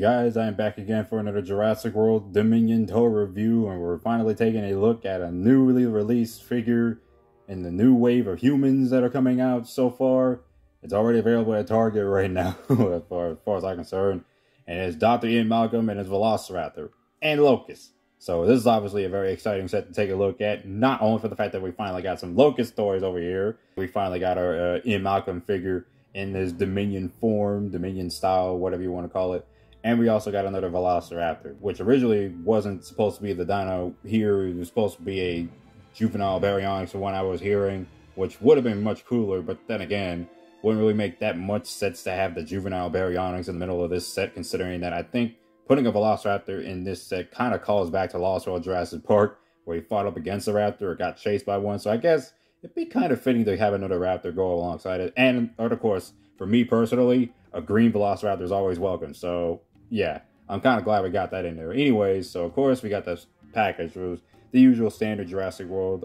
guys, I am back again for another Jurassic World Dominion toy review, and we're finally taking a look at a newly released figure in the new wave of humans that are coming out so far. It's already available at Target right now, as far as I'm concerned, and it's Dr. Ian Malcolm and his Velociraptor and Locust. So this is obviously a very exciting set to take a look at, not only for the fact that we finally got some Locust toys over here, we finally got our Ian Malcolm figure in this Dominion form, Dominion style, whatever you want to call it. And we also got another Velociraptor, which originally wasn't supposed to be the dino here. It was supposed to be a juvenile baryonyx, the one I was hearing, which would have been much cooler, but then again, wouldn't really make that much sense to have the juvenile baryonyx in the middle of this set, considering that I think putting a Velociraptor in this set kind of calls back to Lost World Jurassic Park, where he fought up against a raptor or got chased by one. So I guess it'd be kind of fitting to have another raptor go alongside it. And of course, for me personally, a green Velociraptor is always welcome. So yeah, I'm kind of glad we got that in there. Anyways, so of course we got this package. It was the usual standard Jurassic World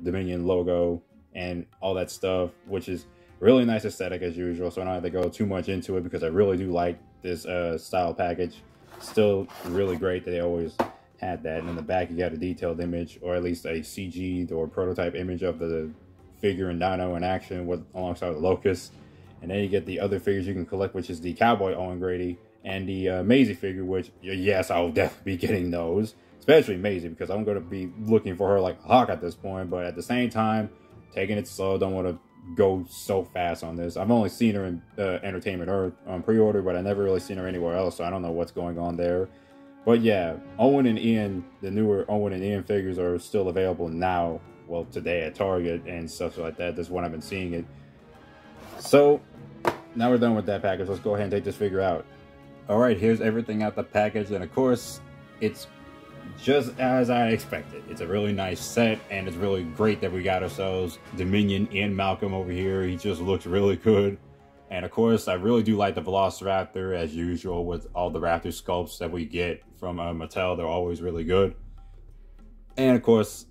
Dominion logo and all that stuff, which is really nice aesthetic as usual. So I don't have to go too much into it because I really do like this style package. Still really great that they always had that. And in the back you got a detailed image, or at least a CG or prototype image of the figure and dino in action with alongside the Locust. And then you get the other figures you can collect, which is the Cowboy Owen Grady and the Maisie figure, which, yes, I'll definitely be getting those. Especially Maisie, because I'm going to be looking for her like a hawk at this point. But at the same time, taking it slow, don't want to go so fast on this. I've only seen her in Entertainment Earth on pre-order, but I never really seen her anywhere else, so I don't know what's going on there. But yeah, Owen and Ian, the newer Owen and Ian figures are still available now. Well, today at Target and stuff like that. That's when I've been seeing it. So now we're done with that package. Let's go ahead and take this figure out. All right, here's everything out the package, and of course, it's just as I expected. It's a really nice set, and it's really great that we got ourselves Dominion Ian Malcolm over here. He just looks really good. And of course, I really do like the Velociraptor, as usual, with all the Raptor sculpts that we get from Mattel. They're always really good. And of course,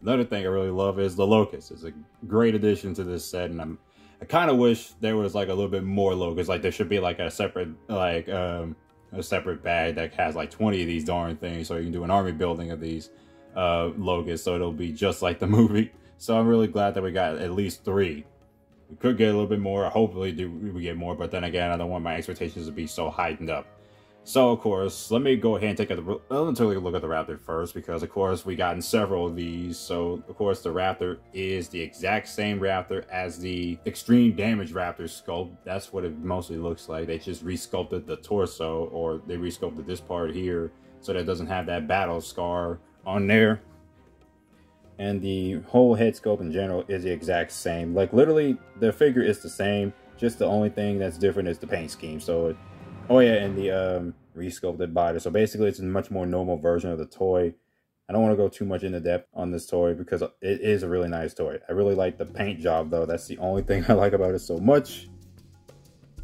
another thing I really love is the Locust. It's a great addition to this set, and I kind of wish there was like a little bit more Locusts. Like there should be like a separate a separate bag that has like 20 of these darn things, so you can do an army building of these Locusts, so it'll be just like the movie. So I'm really glad that we got at least 3. We could get a little bit more. Hopefully we get more, but then again, I don't want my expectations to be so heightened up. So of course, let me go ahead and take a look at the Raptor first, because of course we gotten several of these. So of course the Raptor is the exact same Raptor as the Extreme Damage Raptor sculpt. That's what it mostly looks like. They just resculpted the torso, or they resculpted this part here so that it doesn't have that battle scar on there. And the whole head sculpt in general is the exact same. Like literally the figure is the same, just the only thing that's different is the paint scheme. So oh yeah, and the resculpted body. So basically it's a much more normal version of the toy. I don't want to go too much into depth on this toy because it is a really nice toy. I really like the paint job though. That's the only thing I like about it so much.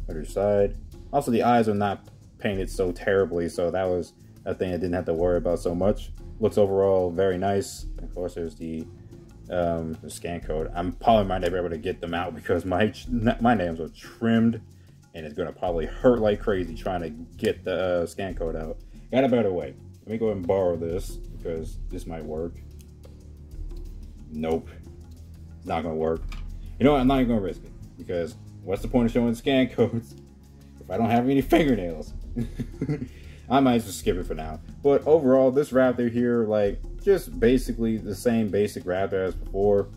Other side. Also the eyes are not painted so terribly, so that was a thing I didn't have to worry about so much. Looks overall very nice. Of course there's the scan code. I'm probably might never be able to get them out because my nails are trimmed. And it's going to probably hurt like crazy trying to get the scan code out. Got a better way. Let me go ahead and borrow this because this might work. Nope. It's not going to work. You know what? I'm not even going to risk it. Because what's the point of showing scan codes if I don't have any fingernails? I might just skip it for now. But overall, this Raptor here, like, just basically the same basic Raptor as before.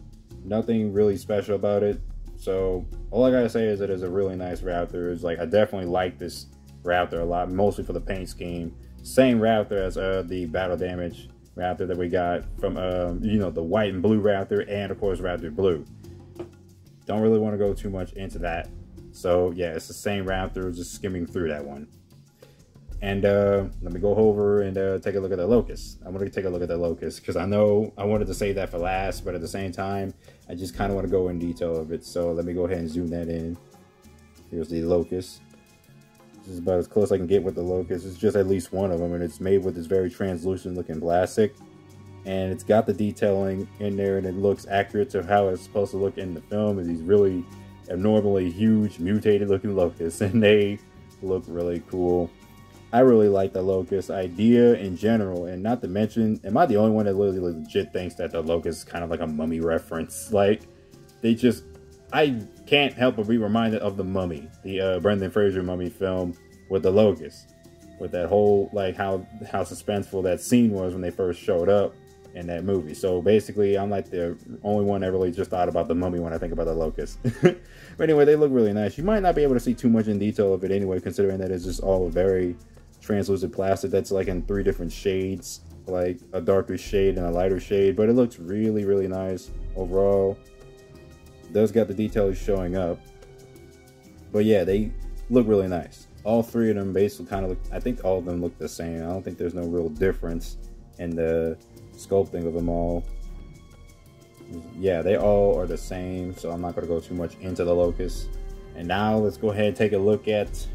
Nothing really special about it. So all I gotta say is that it's a really nice Raptor. It's like I definitely like this Raptor a lot, mostly for the paint scheme. Same Raptor as the Battle Damage Raptor that we got from you know, the white and blue Raptor, and of course Raptor Blue. Don't really want to go too much into that. So yeah, it's the same Raptor, just skimming through that one. And let me go over and take a look at the Locust. I'm going to take a look at the Locust because I know I wanted to save that for last, but at the same time, I just kind of want to go in detail of it. So let me go ahead and zoom that in. Here's the Locust. This is about as close I can get with the Locust. It's just at least one of them, and it's made with this very translucent looking plastic. And it's got the detailing in there, and it looks accurate to how it's supposed to look in the film. Is these really abnormally huge, mutated looking locusts, and they look really cool. I really like the Locust idea in general, and not to mention, am I the only one that really legit thinks that the Locust is kind of like a Mummy reference? Like, I can't help but be reminded of the Mummy, the Brendan Fraser Mummy film with the Locust, with that whole, like, how suspenseful that scene was when they first showed up in that movie. So basically, I'm like the only one that really just thought about the Mummy when I think about the Locust. But anyway, they look really nice. You might not be able to see too much in detail of it anyway, considering that it's just all very translucent plastic that's like in 3 different shades, like a darker shade and a lighter shade, but it looks really, really nice overall. It does got the details showing up, but yeah, they look really nice. All 3 of them basically kind of look, I think all of them look the same. I don't think there's no real difference in the sculpting of them all. Yeah, they all are the same, so I'm not going to go too much into the Locust. And now let's go ahead and take a look at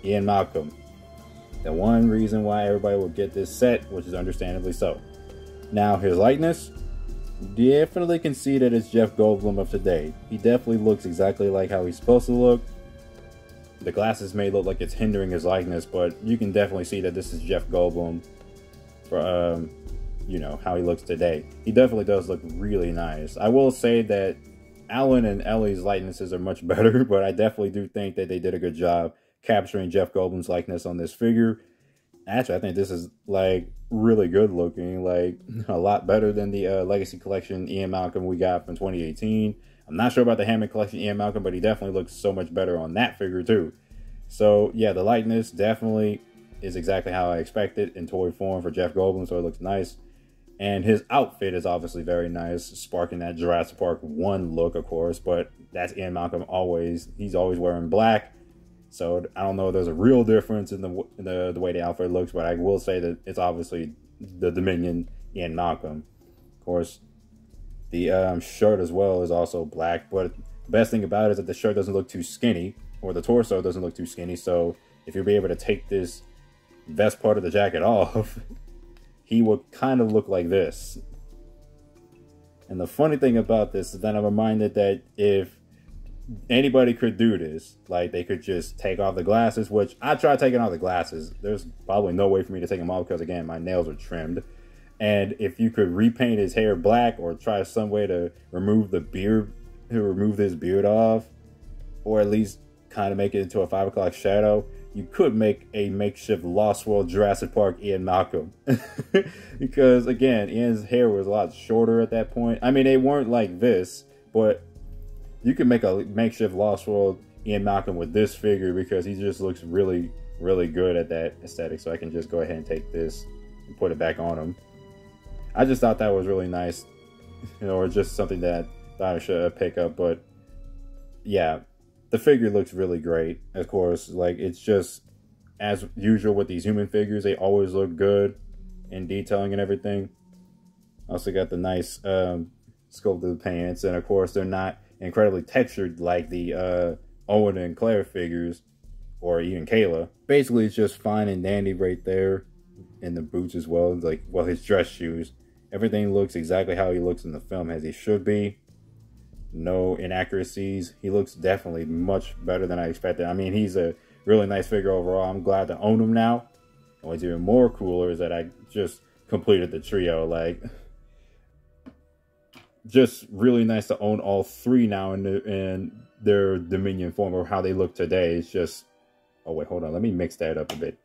Ian Malcolm. The one reason why everybody will get this set, which is understandably so. Now, his likeness, definitely can see that it's Jeff Goldblum of today. He definitely looks exactly like how he's supposed to look. The glasses may look like it's hindering his likeness, but you can definitely see that this is Jeff Goldblum for, you know, how he looks today. He definitely does look really nice. I will say that Alan and Ellie's likenesses are much better, but I definitely do think that they did a good job capturing Jeff Goldblum's likeness on this figure. Actually, I think this is like really good looking, like a lot better than the Legacy Collection Ian Malcolm we got from 2018. I'm not sure about the Hammond Collection Ian Malcolm, but he definitely looks so much better on that figure too. So yeah, the likeness definitely is exactly how I expected in toy form for Jeff Goldblum, so it looks nice. And his outfit is obviously very nice, sparking that Jurassic Park 1 look, of course, but that's Ian Malcolm always. He's always wearing black. So I don't know if there's a real difference in the way the outfit looks, but I will say that it's obviously the Dominion Ian Malcolm. Of course, the shirt as well is also black, but the best thing about it is that the shirt doesn't look too skinny, or the torso doesn't look too skinny, so if you'll be able to take this vest part of the jacket off, he would kind of look like this. And the funny thing about this is that I'm reminded that if anybody could do this, like they could just take off the glasses, which I tried taking off the glasses. There's probably no way for me to take them off because, again, my nails are trimmed. And if you could repaint his hair black or try some way to remove the beard, to remove this beard off, or at least kind of make it into a 5 o'clock shadow, you could make a makeshift Lost World Jurassic Park Ian Malcolm. Because, again, Ian's hair was a lot shorter at that point. I mean, they weren't like this, but you can make a makeshift Lost World Ian Malcolm with this figure because he just looks really, really good at that aesthetic. So I can just go ahead and take this and put it back on him. I just thought that was really nice, you know, or just something that I thought I should pick up. But yeah, the figure looks really great. Of course, like, it's just as usual with these human figures, they always look good in detailing and everything. Also got the nice sculpted pants, and of course they're not incredibly textured like the Owen and Claire figures, or even Kayla. Basically, it's just fine and dandy right there, and the boots as well, like, well, his dress shoes. Everything looks exactly how he looks in the film, as he should be. No inaccuracies. He looks definitely much better than I expected. I mean, he's a really nice figure overall. I'm glad to own him now. And what's even more cooler is that I just completed the trio. Like, just really nice to own all 3 now in their Dominion form, or how they look today. It's just, oh wait, hold on, let me mix that up a bit.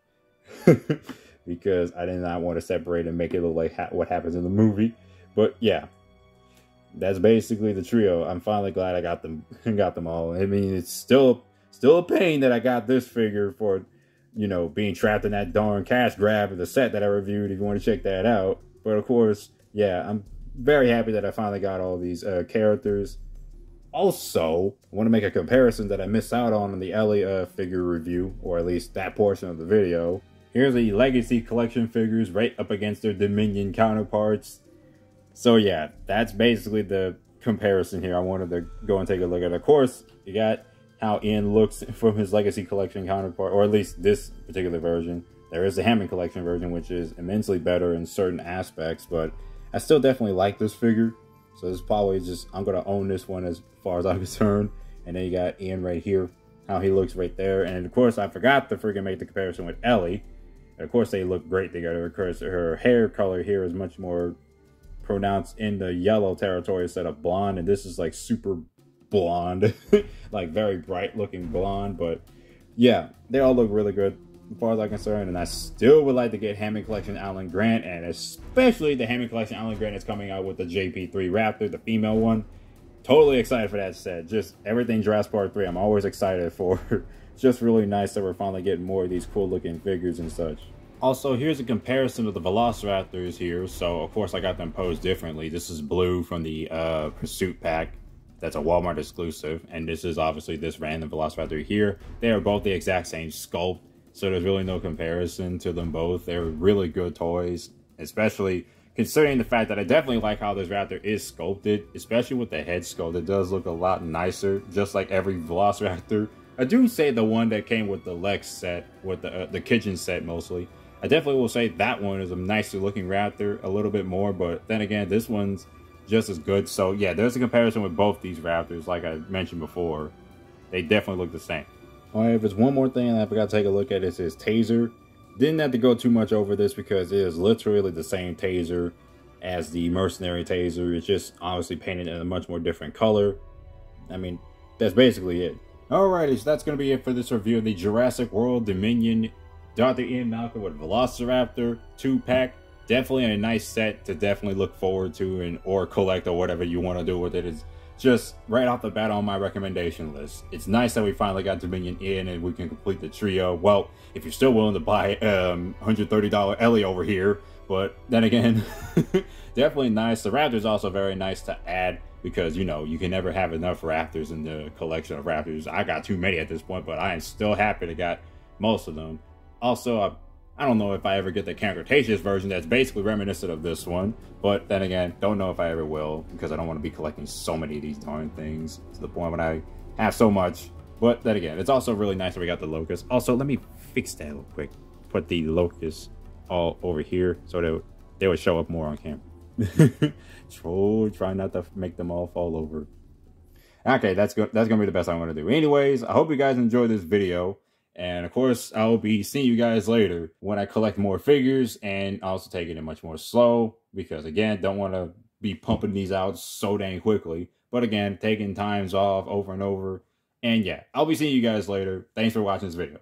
Because I did not want to separate and make it look like what happens in the movie. But yeah, that's basically the trio. I'm finally glad I got them all. I mean, it's still a pain that I got this figure for, you know, being trapped in that darn cash grab of the set that I reviewed, if you want to check that out. But of course, yeah, I'm very happy that I finally got all these characters. Also, I want to make a comparison that I missed out on in the Ellie figure review, or at least that portion of the video. Here's the Legacy Collection figures right up against their Dominion counterparts. So yeah, that's basically the comparison here. I wanted to go and take a look at it. Of course, you got how Ian looks from his Legacy Collection counterpart, or at least this particular version. There is the Hammond Collection version, which is immensely better in certain aspects, but I still definitely like this figure. So this is probably just, I'm going to own this one as far as I'm concerned. And then you got Ian right here. how he looks right there. And of course, I forgot to freaking make the comparison with Ellie. And of course, they look great together. Of course, her hair color here is much more pronounced in the yellow territory instead of blonde. And this is like super blonde, like very bright looking blonde. But yeah, they all look really good as far as I'm concerned. And I still would like to get Hammond Collection Alan Grant, and especially the Hammond Collection Alan Grant that's coming out with the JP3 Raptor, the female one. Totally excited for that set. Just everything Jurassic Park 3, I'm always excited for. It's just really nice that we're finally getting more of these cool looking figures and such. Also, here's a comparison of the Velociraptors here. So, of course, I got them posed differently. This is blue from the Pursuit pack. That's a Walmart exclusive. And this is obviously this random Velociraptor here. They are both the exact same sculpt. So there's really no comparison to them both. They're really good toys. Especially considering the fact that I definitely like how this Raptor is sculpted. Especially with the head sculpt. It does look a lot nicer. Just like every Velociraptor. I do say the one that came with the Lex set. With the kitchen set mostly. I definitely will say that one is a nicer looking Raptor, a little bit more, but then again, this one's just as good. So yeah, there's a comparison with both these Raptors, like I mentioned before. They definitely look the same. Alright, if there's one more thing that I forgot to take a look at, is his taser. Didn't have to go too much over this because it is literally the same taser as the Mercenary taser. It's just obviously painted in a much more different color. I mean, that's basically it. Alrighty, so that's going to be it for this review of the Jurassic World Dominion Dr. Ian Malcolm with Velociraptor 2-pack. Definitely a nice set to definitely look forward to and or collect or whatever you want to do with it. It's just right off the bat on my recommendation list. It's nice that we finally got Dominion in and we can complete the trio. Well, if you're still willing to buy $130 Ellie over here, but then again, definitely nice. The Raptor is also very nice to add because, you know, you can never have enough Raptors in the collection of Raptors. I got too many at this point, but I am still happy to got most of them. Also, I don't know if I ever get the Count Cretaceous version that's basically reminiscent of this one. But then again, don't know if I ever will because I don't want to be collecting so many of these darn things to the point when I have so much. But then again, it's also really nice that we got the Locust. Also, let me fix that real quick. Put the Locust all over here so that they would show up more on camera. Try not to make them all fall over. Okay, that's good. That's going to be the best I'm going to do. Anyways, I hope you guys enjoyed this video. And of course, I'll be seeing you guys later when I collect more figures and also taking it much more slow because, again, don't want to be pumping these out so dang quickly. But again, taking times off over and over. And yeah, I'll be seeing you guys later. Thanks for watching this video.